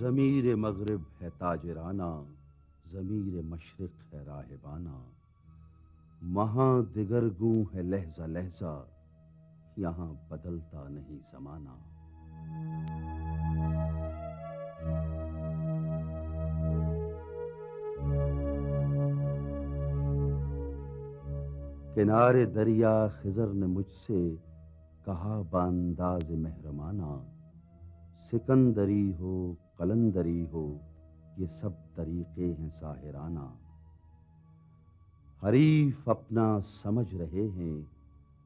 ज़मीर मग़रिब है ताजराना, ज़मीर मशरिक़ है राहिबाना। वहाँ दिगर गूं है लहज़ा लहज़ा, यहाँ बदलता नहीं ज़माना। किनारे दरिया खिज़र ने मुझसे कहा बांदाज़ मेहरमाना, सिकंदरी हो कलंदरी हो ये सब तरीक़े हैं साहिराना। हरीफ अपना समझ रहे हैं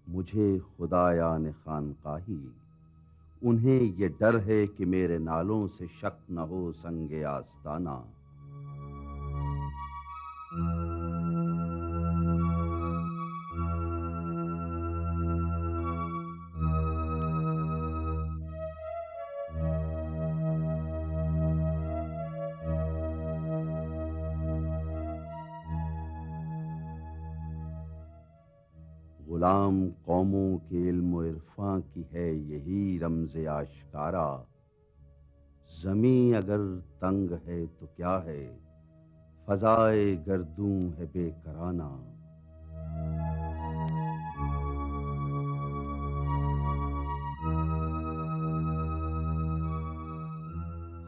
मुझे खुदायान खानकाही, उन्हें ये डर है कि मेरे नालों से शक न हो संगे आस्ताना। गुलाम कौमों के इल्म व इरफां की है यही रमज़े आशकारा। ज़मीं अगर तंग है तो क्या है, फ़ज़ाए गर्दूं है बेकराना।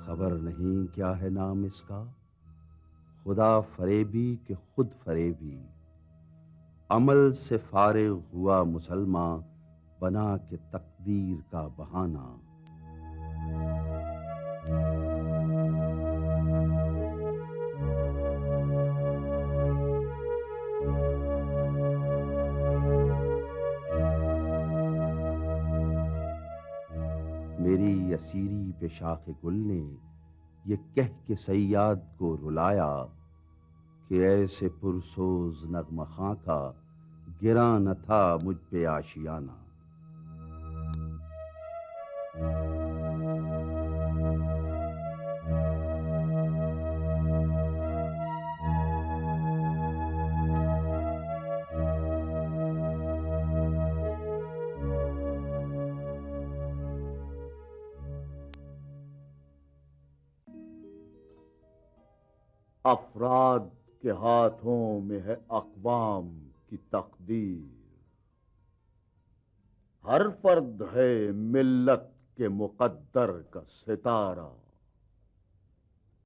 खबर नहीं क्या है नाम इसका, खुदा फरेबी के खुद फरेबी। अमल से फारिग हुआ मुसलमान, बना के तकदीर का बहाना। मेरी असीरी पे शाख गुल ने ये कह के सैयाद को रुलाया कि ऐसे पुरसोज नगमा खां का गिरा न था मुझ पे आशियाना। अफराद के हाथों में है अक़वाम की तकदीर, हर फर्द है मिल्लत के मुक़द्दर का सितारा।